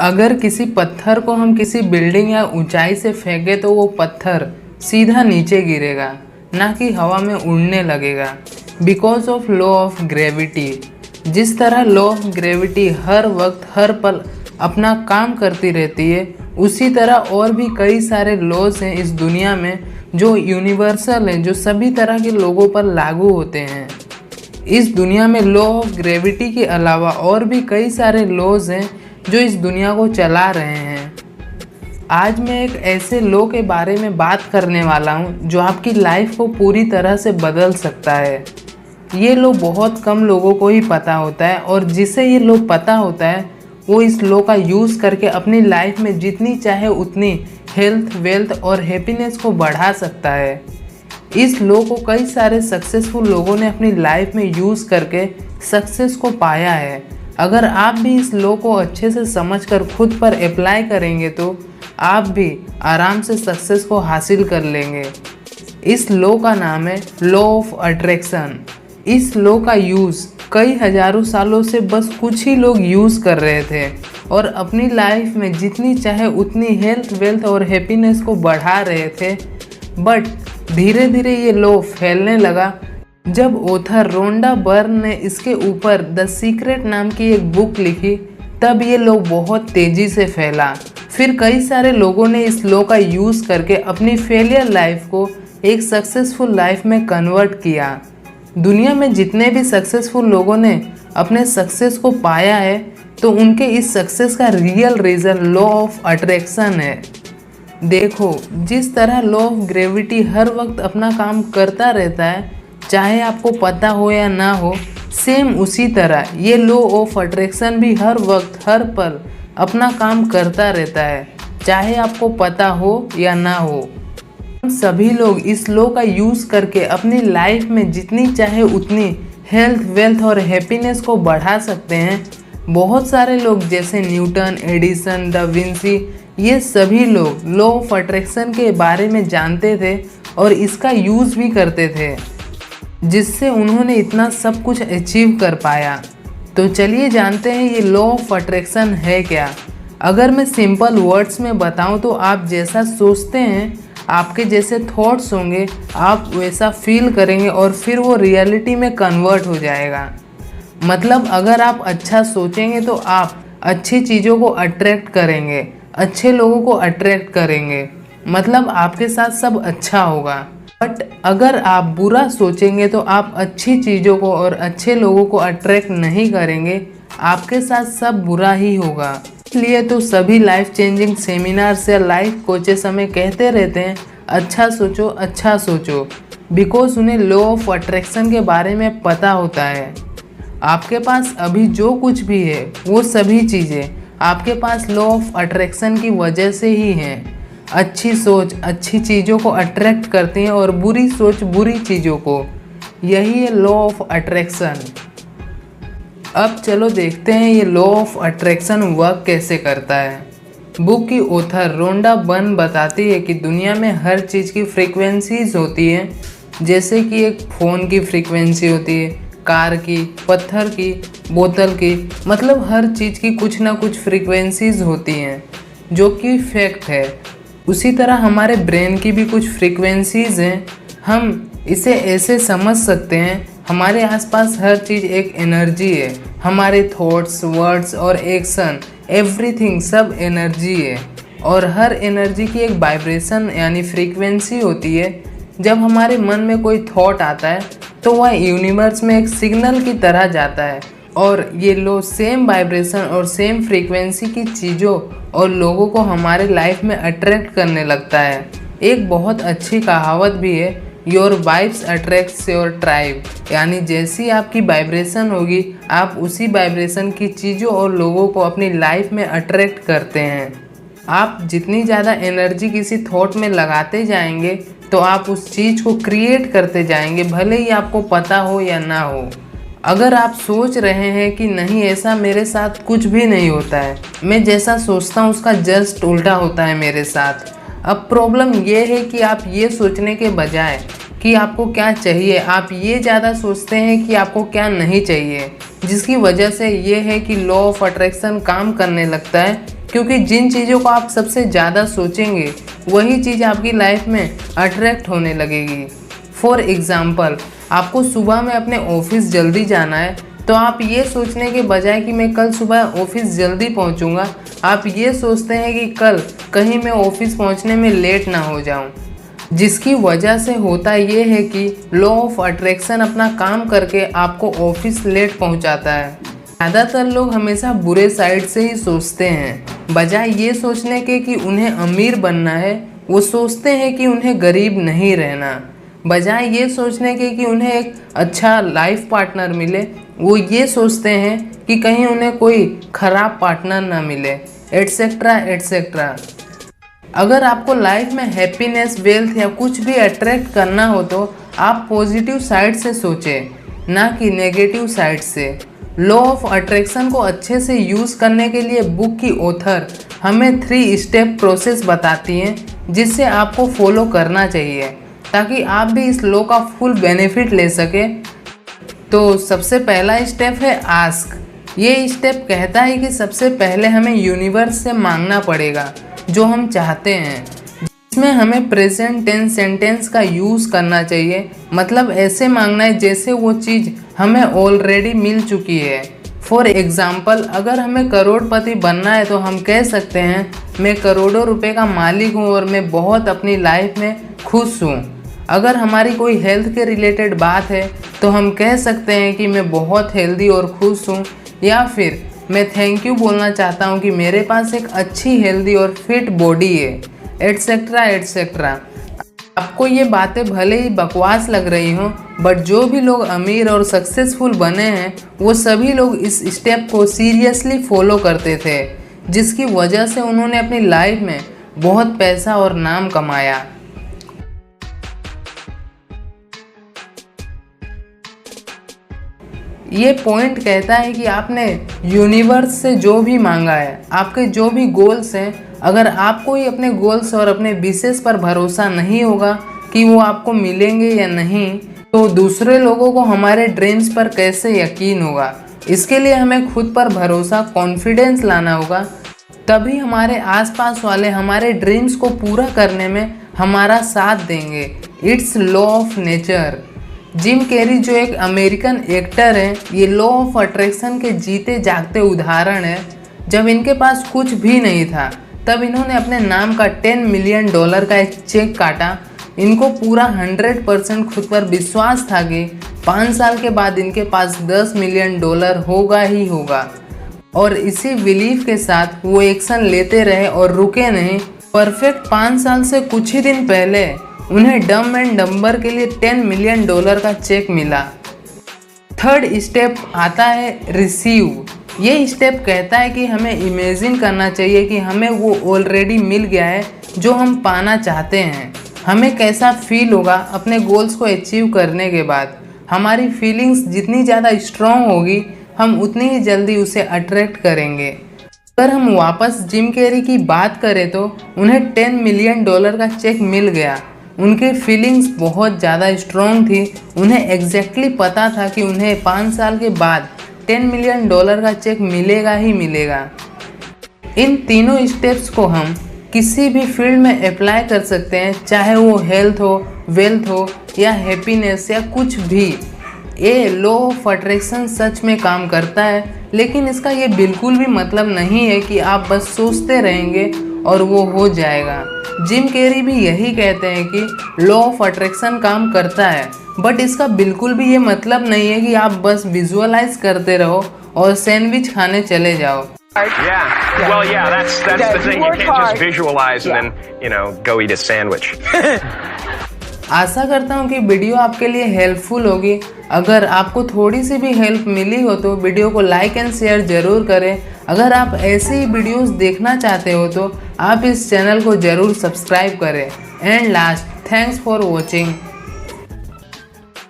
अगर किसी पत्थर को हम किसी बिल्डिंग या ऊंचाई से फेंके तो वो पत्थर सीधा नीचे गिरेगा, ना कि हवा में उड़ने लगेगा। Because of law of gravity. जिस तरह लॉ ऑफ ग्रेविटी हर वक्त हर पल अपना काम करती रहती है, उसी तरह और भी कई सारे लॉज हैं इस दुनिया में जो यूनिवर्सल हैं, जो सभी तरह के लोगों पर लागू होते हैं। इस दुनिया में लॉ ऑफ ग्रेविटी के अलावा और भी कई सारे लॉज हैं जो इस दुनिया को चला रहे हैं। आज मैं एक ऐसे लॉ के बारे में बात करने वाला हूँ जो आपकी लाइफ को पूरी तरह से बदल सकता है। ये लॉ बहुत कम लोगों को ही पता होता है, और जिसे ये लॉ पता होता है वो इस लॉ का यूज़ करके अपनी लाइफ में जितनी चाहे उतनी हेल्थ, वेल्थ और हैप्पीनेस को बढ़ा सकता है। इस लॉ को कई सारे सक्सेसफुल लोगों ने अपनी लाइफ में यूज़ करके सक्सेस को पाया है। अगर आप भी इस लॉ को अच्छे से समझकर खुद पर अप्लाई करेंगे तो आप भी आराम से सक्सेस को हासिल कर लेंगे। इस लॉ का नाम है लॉ ऑफ अट्रैक्शन। इस लॉ का यूज़ कई हजारों सालों से बस कुछ ही लोग यूज़ कर रहे थे और अपनी लाइफ में जितनी चाहे उतनी हेल्थ, वेल्थ और हैप्पीनेस को बढ़ा रहे थे। बट धीरे धीरे ये लॉ फैलने लगा। जब ऑथर रोंडा बर्न ने इसके ऊपर द सीक्रेट नाम की एक बुक लिखी, तब ये लॉ बहुत तेज़ी से फैला। फिर कई सारे लोगों ने इस लॉ का यूज़ करके अपनी फेलियर लाइफ को एक सक्सेसफुल लाइफ में कन्वर्ट किया। दुनिया में जितने भी सक्सेसफुल लोगों ने अपने सक्सेस को पाया है, तो उनके इस सक्सेस का real reason law of attraction है। देखो, जिस तरह लॉ ऑफ ग्रेविटी हर वक्त अपना काम करता रहता है, चाहे आपको पता हो या ना हो, सेम उसी तरह ये लॉ ऑफ अट्रैक्शन भी हर वक्त हर पल अपना काम करता रहता है, चाहे आपको पता हो या ना हो। हम सभी लोग इस लॉ का यूज़ करके अपनी लाइफ में जितनी चाहे उतनी हेल्थ, वेल्थ और हैप्पीनेस को बढ़ा सकते हैं। बहुत सारे लोग जैसे न्यूटन, एडिसन, दा विंसी, ये सभी लोग लॉ ऑफ अट्रैक्शन के बारे में जानते थे और इसका यूज़ भी करते थे, जिससे उन्होंने इतना सब कुछ अचीव कर पाया। तो चलिए जानते हैं ये लॉ ऑफ अट्रैक्शन है क्या। अगर मैं सिंपल वर्ड्स में बताऊं तो आप जैसा सोचते हैं, आपके जैसे थॉट्स होंगे, आप वैसा फील करेंगे और फिर वो रियलिटी में कन्वर्ट हो जाएगा। मतलब अगर आप अच्छा सोचेंगे तो आप अच्छी चीज़ों को अट्रैक्ट करेंगे, अच्छे लोगों को अट्रैक्ट करेंगे, मतलब आपके साथ सब अच्छा होगा। बट अगर आप बुरा सोचेंगे तो आप अच्छी चीज़ों को और अच्छे लोगों को अट्रैक्ट नहीं करेंगे, आपके साथ सब बुरा ही होगा। इसलिए तो सभी लाइफ चेंजिंग सेमिनार्स या लाइफ कोचेस हमें कहते रहते हैं, अच्छा सोचो, अच्छा सोचो, बिकॉज उन्हें लॉ ऑफ अट्रैक्शन के बारे में पता होता है। आपके पास अभी जो कुछ भी है वो सभी चीज़ें आपके पास लॉ ऑफ अट्रैक्शन की वजह से ही हैं। अच्छी सोच अच्छी चीज़ों को अट्रैक्ट करती हैं और बुरी सोच बुरी चीज़ों को। यही है लॉ ऑफ अट्रैक्शन। अब चलो देखते हैं ये लॉ ऑफ अट्रैक्शन वर्क कैसे करता है। बुक की ऑथर रोंडा बर्न बताती है कि दुनिया में हर चीज़ की फ्रीक्वेंसीज होती हैं, जैसे कि एक फ़ोन की फ्रीक्वेंसी होती है, कार की, पत्थर की, बोतल की, मतलब हर चीज़ की कुछ ना कुछ फ्रीक्वेंसीज होती हैं, जो कि फैक्ट है। उसी तरह हमारे ब्रेन की भी कुछ फ्रीक्वेंसीज हैं। हम इसे ऐसे समझ सकते हैं, हमारे आसपास हर चीज़ एक एनर्जी है। हमारे थॉट्स, वर्ड्स और एक्शन, एवरीथिंग सब एनर्जी है, और हर एनर्जी की एक वाइब्रेशन यानी फ्रीक्वेंसी होती है। जब हमारे मन में कोई थॉट आता है तो वह यूनिवर्स में एक सिग्नल की तरह जाता है, और ये लो सेम वाइब्रेशन और सेम फ्रीक्वेंसी की चीज़ों और लोगों को हमारे लाइफ में अट्रैक्ट करने लगता है। एक बहुत अच्छी कहावत भी है, your vibes attracts your tribe, यानी जैसी आपकी वाइब्रेशन होगी आप उसी वाइब्रेशन की चीज़ों और लोगों को अपनी लाइफ में अट्रैक्ट करते हैं। आप जितनी ज़्यादा एनर्जी किसी थॉट में लगाते जाएंगे तो आप उस चीज़ को क्रिएट करते जाएंगे, भले ही आपको पता हो या ना हो। अगर आप सोच रहे हैं कि नहीं, ऐसा मेरे साथ कुछ भी नहीं होता है, मैं जैसा सोचता हूँ उसका जस्ट उल्टा होता है मेरे साथ। अब प्रॉब्लम ये है कि आप ये सोचने के बजाय कि आपको क्या चाहिए, आप ये ज़्यादा सोचते हैं कि आपको क्या नहीं चाहिए, जिसकी वजह से ये है कि लॉ ऑफ अट्रैक्शन काम करने लगता है, क्योंकि जिन चीज़ों को आप सबसे ज़्यादा सोचेंगे वही चीज़ आपकी लाइफ में अट्रैक्ट होने लगेगी। फॉर एग्ज़ाम्पल, आपको सुबह में अपने ऑफिस जल्दी जाना है, तो आप ये सोचने के बजाय कि मैं कल सुबह ऑफिस जल्दी पहुंचूंगा, आप ये सोचते हैं कि कल कहीं मैं ऑफिस पहुंचने में लेट ना हो जाऊं। जिसकी वजह से होता ये है कि लॉ ऑफ अट्रैक्शन अपना काम करके आपको ऑफिस लेट पहुंचाता है। ज़्यादातर लोग हमेशा बुरे साइड से ही सोचते हैं, बजाय ये सोचने के कि उन्हें अमीर बनना है, वो सोचते हैं कि उन्हें गरीब नहीं रहना। बजाय ये सोचने के कि उन्हें एक अच्छा लाइफ पार्टनर मिले, वो ये सोचते हैं कि कहीं उन्हें कोई ख़राब पार्टनर ना मिले, एट्सेट्रा एट्सेट्रा। अगर आपको लाइफ में हैप्पीनेस, वेल्थ या कुछ भी अट्रैक्ट करना हो तो आप पॉजिटिव साइड से सोचें, ना कि नेगेटिव साइड से। लॉ ऑफ अट्रैक्शन को अच्छे से यूज़ करने के लिए बुक की ऑथर हमें 3 स्टेप प्रोसेस बताती हैं, जिससे आपको फॉलो करना चाहिए ताकि आप भी इस लॉ का फुल बेनिफिट ले सकें। तो सबसे पहला स्टेप है आस्क। ये स्टेप कहता है कि सबसे पहले हमें यूनिवर्स से मांगना पड़ेगा जो हम चाहते हैं। इसमें हमें प्रेजेंट टेंस सेंटेंस का यूज़ करना चाहिए, मतलब ऐसे मांगना है जैसे वो चीज़ हमें ऑलरेडी मिल चुकी है। फॉर एग्ज़ाम्पल, अगर हमें करोड़पति बनना है तो हम कह सकते हैं मैं करोड़ों रुपए का मालिक हूँ और मैं बहुत अपनी लाइफ में खुश हूँ। अगर हमारी कोई हेल्थ के रिलेटेड बात है तो हम कह सकते हैं कि मैं बहुत हेल्दी और खुश हूँ, या फिर मैं थैंक यू बोलना चाहता हूँ कि मेरे पास एक अच्छी हेल्दी और फिट बॉडी है, एट्सेट्रा एट्सेट्रा। आपको ये बातें भले ही बकवास लग रही हों, बट जो भी लोग अमीर और सक्सेसफुल बने हैं वो सभी लोग इस स्टेप को सीरियसली फॉलो करते थे, जिसकी वजह से उन्होंने अपनी लाइफ में बहुत पैसा और नाम कमाया। ये पॉइंट कहता है कि आपने यूनिवर्स से जो भी मांगा है, आपके जो भी गोल्स हैं, अगर आपको ही अपने गोल्स और अपने विशेष पर भरोसा नहीं होगा कि वो आपको मिलेंगे या नहीं, तो दूसरे लोगों को हमारे ड्रीम्स पर कैसे यकीन होगा। इसके लिए हमें खुद पर भरोसा, कॉन्फिडेंस लाना होगा, तभी हमारे आसपास वाले हमारे ड्रीम्स को पूरा करने में हमारा साथ देंगे। It's law of nature. Jim Carrey जो एक अमेरिकन एक्टर हैं, ये लॉ ऑफ अट्रैक्शन के जीते जागते उदाहरण है। जब इनके पास कुछ भी नहीं था तब इन्होंने अपने नाम का $10 मिलियन का एक चेक काटा। इनको पूरा 100% खुद पर विश्वास था कि 5 साल के बाद इनके पास $10 मिलियन होगा ही होगा, और इसी बिलीफ के साथ वो एक्शन लेते रहे और रुके नहीं। परफेक्ट 5 साल से कुछ ही दिन पहले उन्हें डम एंड डम्बर के लिए $10 मिलियन का चेक मिला। थर्ड स्टेप आता है रिसीव। ये स्टेप कहता है कि हमें इमेजिन करना चाहिए कि हमें वो ऑलरेडी मिल गया है जो हम पाना चाहते हैं। हमें कैसा फील होगा अपने गोल्स को अचीव करने के बाद। हमारी फीलिंग्स जितनी ज़्यादा स्ट्रॉन्ग होगी, हम उतनी ही जल्दी उसे अट्रैक्ट करेंगे। अगर हम वापस जिम कैरी की बात करें तो उन्हें $10 मिलियन का चेक मिल गया। उनकी फीलिंग्स बहुत ज़्यादा स्ट्रॉन्ग थी। उन्हें एग्जैक्टली पता था कि उन्हें 5 साल के बाद $10 मिलियन का चेक मिलेगा ही मिलेगा। इन तीनों स्टेप्स को हम किसी भी फील्ड में अप्लाई कर सकते हैं, चाहे वो हेल्थ हो, वेल्थ हो या हैप्पीनेस या कुछ भी। ये लॉ ऑफ अट्रैक्शन सच में काम करता है, लेकिन इसका ये बिल्कुल भी मतलब नहीं है कि आप बस सोचते रहेंगे और वो हो जाएगा। जिम कैरी भी यही कहते हैं कि लॉ ऑफ अट्रैक्शन काम करता है, बट इसका बिल्कुल भी ये मतलब नहीं है कि आप बस विजुअलाइज करते रहो और सैंडविच खाने चले जाओ। That's the thing. You can't just visualize and then, go eat a sandwich. आशा करता हूँ कि वीडियो आपके लिए हेल्पफुल होगी। अगर आपको थोड़ी सी भी हेल्प मिली हो तो वीडियो को लाइक एंड शेयर ज़रूर करें। अगर आप ऐसे ही वीडियोस देखना चाहते हो तो आप इस चैनल को ज़रूर सब्सक्राइब करें। And last, thanks for watching.